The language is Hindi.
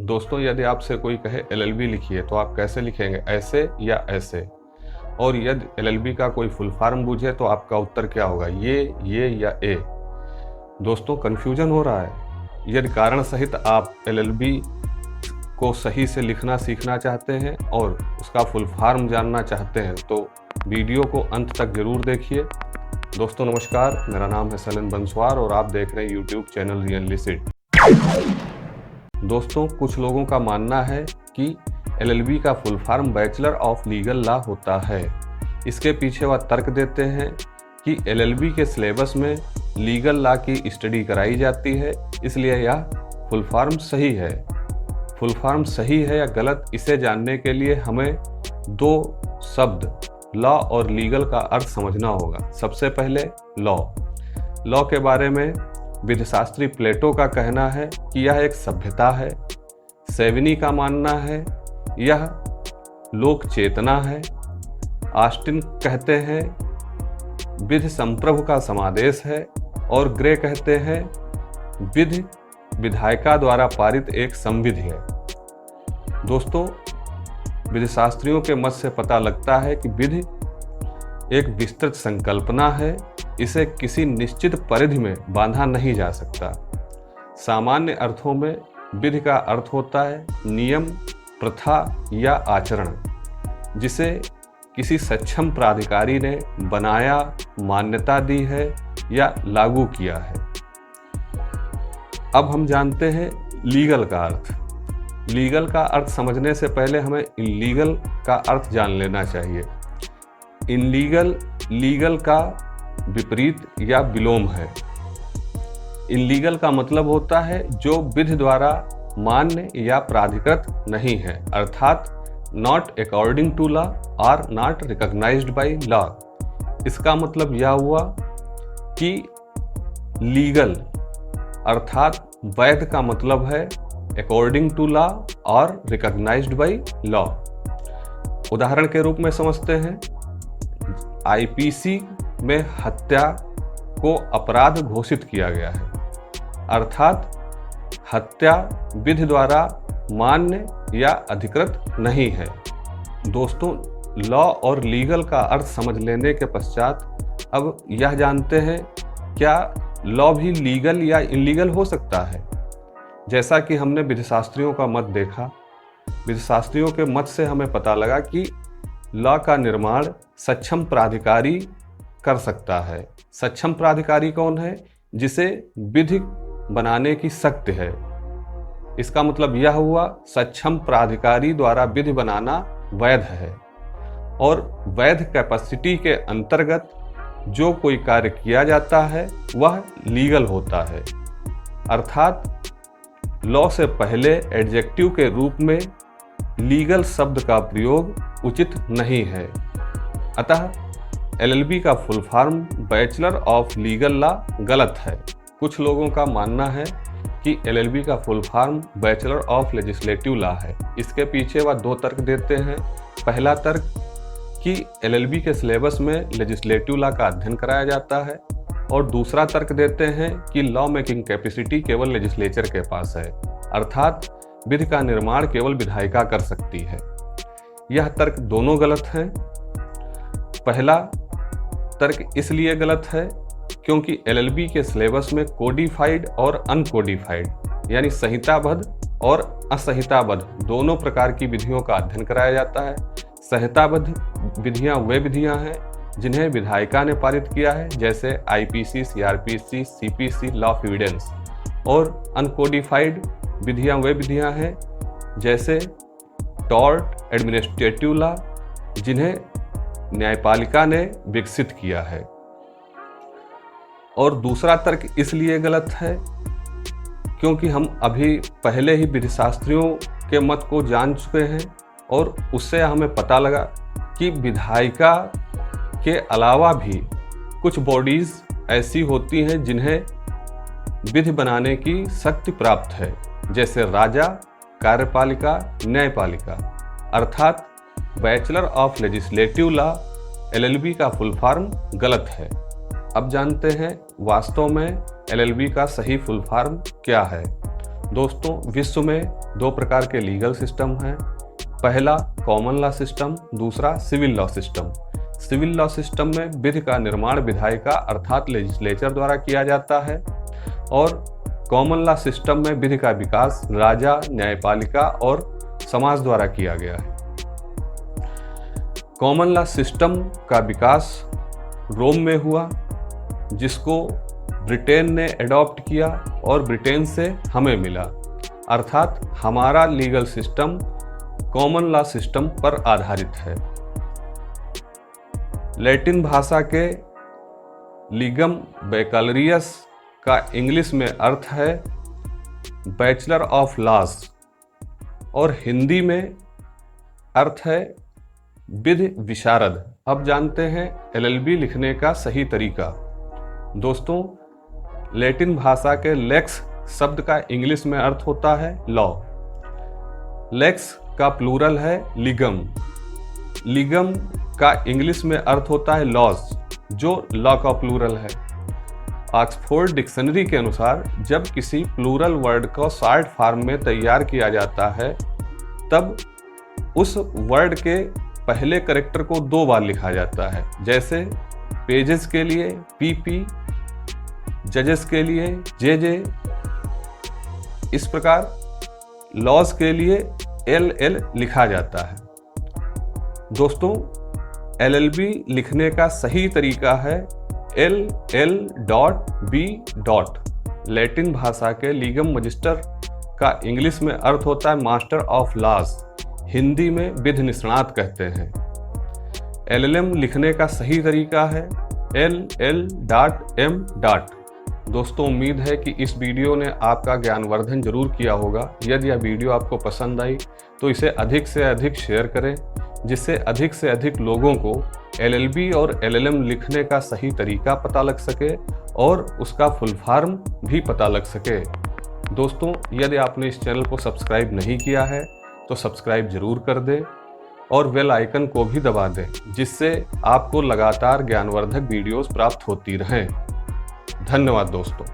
दोस्तों, यदि आपसे कोई कहे एलएलबी लिखिए तो आप कैसे लिखेंगे, ऐसे या ऐसे? और यदि एलएलबी का कोई फुल फॉर्म पूछे तो आपका उत्तर क्या होगा, ये या ए? दोस्तों, कन्फ्यूजन हो रहा है। यदि कारण सहित आप एलएलबी को सही से लिखना सीखना चाहते हैं और उसका फुल फॉर्म जानना चाहते हैं तो वीडियो को अंत तक जरूर देखिए। दोस्तों नमस्कार, मेरा नाम है सलिन बंसवार और आप देख रहे हैं यूट्यूब चैनल रियलिसिट। दोस्तों, कुछ लोगों का मानना है कि एलएलबी का full form bachelor of legal law होता है। इसके पीछे वह तर्क देते हैं कि एलएलबी के सिलेबस में लीगल लॉ की स्टडी कराई जाती है, इसलिए यह फुल फॉर्म सही है। फुल फॉर्म सही है या गलत, इसे जानने के लिए हमें दो शब्द लॉ और लीगल का अर्थ समझना होगा। सबसे पहले लॉ के बारे में विधिशास्त्री प्लेटो का कहना है कि यह एक सभ्यता है। सेविनी का मानना है यह लोक चेतना है। ऑस्टिन कहते हैं विधि संप्रभु का समादेश है और ग्रे कहते हैं विधि विधायिका द्वारा पारित एक संविधि है। दोस्तों, विधिशास्त्रियों के मत से पता लगता है कि विधि एक विस्तृत संकल्पना है, इसे किसी निश्चित परिधि में बांधा नहीं जा सकता। सामान्य अर्थों में विधि का अर्थ होता है नियम, प्रथा या आचरण, जिसे किसी सक्षम प्राधिकारी ने बनाया, मान्यता दी है या लागू किया है। अब हम जानते हैं लीगल का अर्थ। लीगल का अर्थ समझने से पहले हमें इनलीगल का अर्थ जान लेना चाहिए। इनलीगल लीगल का विपरीत या विलोम है। इनलीगल का मतलब होता है जो विधि द्वारा मान्य या प्राधिकृत नहीं है, अर्थात नॉट अकॉर्डिंग टू लॉ और नॉट रिकॉग्नाइज्ड बाय लॉ। इसका मतलब यह हुआ कि लीगल अर्थात वैध का मतलब है अकॉर्डिंग टू लॉ और रिकॉग्नाइज्ड बाय लॉ। उदाहरण के रूप में समझते हैं, आईपीसी में हत्या को अपराध घोषित किया गया है, अर्थात हत्या विधि द्वारा मान्य या अधिकृत नहीं है। दोस्तों, लॉ और लीगल का अर्थ समझ लेने के पश्चात अब यह जानते हैं क्या लॉ भी लीगल या इनलीगल हो सकता है। जैसा कि हमने विधिशास्त्रियों का मत देखा, विधिशास्त्रियों के मत से हमें पता लगा कि लॉ का निर्माण सक्षम प्राधिकारी कर सकता है। सक्षम प्राधिकारी कौन है? जिसे विधि बनाने की शक्ति है। इसका मतलब यह हुआ सक्षम प्राधिकारी द्वारा विधि बनाना वैध है और वैध कैपेसिटी के अंतर्गत जो कोई कार्य किया जाता है वह लीगल होता है। अर्थात लॉ से पहले एडजेक्टिव के रूप में लीगल शब्द का प्रयोग उचित नहीं है। अतः एलएलबी का full form bachelor of legal law गलत है। कुछ लोगों का मानना है कि एलएलबी का full form bachelor of legislative law है। इसके पीछे वह दो तर्क देते हैं। पहला तर्क कि एलएलबी के सिलेबस में लेजिस्लेटिव लॉ का अध्ययन कराया जाता है और दूसरा तर्क देते हैं कि लॉ मेकिंग कैपेसिटी केवल लेजिस्लेचर के पास है, अर्थात विधि का निर्माण केवल विधायिका कर सकती है। यह तर्क दोनों गलत हैं। पहला तर्क इसलिए गलत है क्योंकि एलएलबी के सिलेबस में कोडिफाइड और अनकोडिफाइड यानी संहिताबद्ध और असंहिताबद्ध दोनों प्रकार की विधियों का अध्ययन कराया जाता है। संहिताबद्ध विधियां वे विधियां हैं जिन्हें विधायिका ने पारित किया है, जैसे IPC, CrPC, CPC, law of evidence. और अनकोडिफाइड विधियां वे विधियां हैं जैसे टॉर्ट, एडमिनिस्ट्रेटिव लॉ, जिन्हें न्यायपालिका ने विकसित किया है। और दूसरा तर्क इसलिए गलत है क्योंकि हम अभी पहले ही विधिशास्त्रियों के मत को जान चुके हैं और उससे हमें पता लगा कि विधायिका के अलावा भी कुछ बॉडीज ऐसी होती हैं जिन्हें विधि बनाने की शक्ति प्राप्त है, जैसे राजा, कार्यपालिका, न्यायपालिका। अर्थात bachelor of legislative law LLB का फुल फॉर्म गलत है। अब जानते हैं वास्तव में एलएलबी का सही फुल फॉर्म क्या है। दोस्तों, विश्व में दो प्रकार के लीगल सिस्टम हैं। पहला कॉमन लॉ सिस्टम, दूसरा civil law system. Civil law system में विधि का निर्माण विधायिका अर्थात लेजिस्लेचर द्वारा किया जाता है और कॉमन लॉ सिस्टम में विधि का विकास राजा, न्यायपालिका और समाज द्वारा किया गया है। कॉमन लॉ सिस्टम का विकास रोम में हुआ, जिसको ब्रिटेन ने एडॉप्ट किया और ब्रिटेन से हमें मिला, अर्थात हमारा legal system common law system पर आधारित है। लैटिन भाषा के लीगम बैकलरियस का इंग्लिश में अर्थ है बैचलर ऑफ लॉज और हिंदी में अर्थ है विधि विशारद। अब जानते हैं LLB लिखने का सही तरीका। दोस्तों, लैटिन भाषा के लेक्स शब्द का इंग्लिश में अर्थ होता है लॉ। लेक्स का प्लूरल है लिगम। लिगम का इंग्लिश में अर्थ होता है लॉज, जो लॉ का प्लूरल है। ऑक्सफोर्ड डिक्शनरी के अनुसार जब किसी प्लूरल वर्ड को शॉर्ट फॉर्म में तैयार किया जाता है, तब उस वर्ड के पहले कैरेक्टर को 2 बार लिखा जाता है। जैसे पेजेस के लिए PP, जजेस के लिए JJ, इस प्रकार लॉज के लिए LL लिखा जाता है। दोस्तों, LLB लिखने का सही तरीका है LL.B. लैटिन भाषा के लीगम मजिस्टर का इंग्लिश में अर्थ होता है मास्टर ऑफ लॉज, हिंदी में विधि निष्णात कहते हैं। LLM लिखने का सही तरीका है LL.M. दोस्तों, उम्मीद है कि इस वीडियो ने आपका ज्ञानवर्धन जरूर किया होगा। यदि यह वीडियो आपको पसंद आई तो इसे अधिक से अधिक शेयर करें, जिससे अधिक से अधिक लोगों को LLB और LLM लिखने का सही तरीका पता लग सके और उसका फुल फॉर्म भी पता लग सके। दोस्तों, यदि आपने इस चैनल को सब्सक्राइब नहीं किया है तो सब्सक्राइब जरूर कर दें और बेल आइकन को भी दबा दें, जिससे आपको लगातार ज्ञानवर्धक वीडियोस प्राप्त होती रहें। धन्यवाद दोस्तों।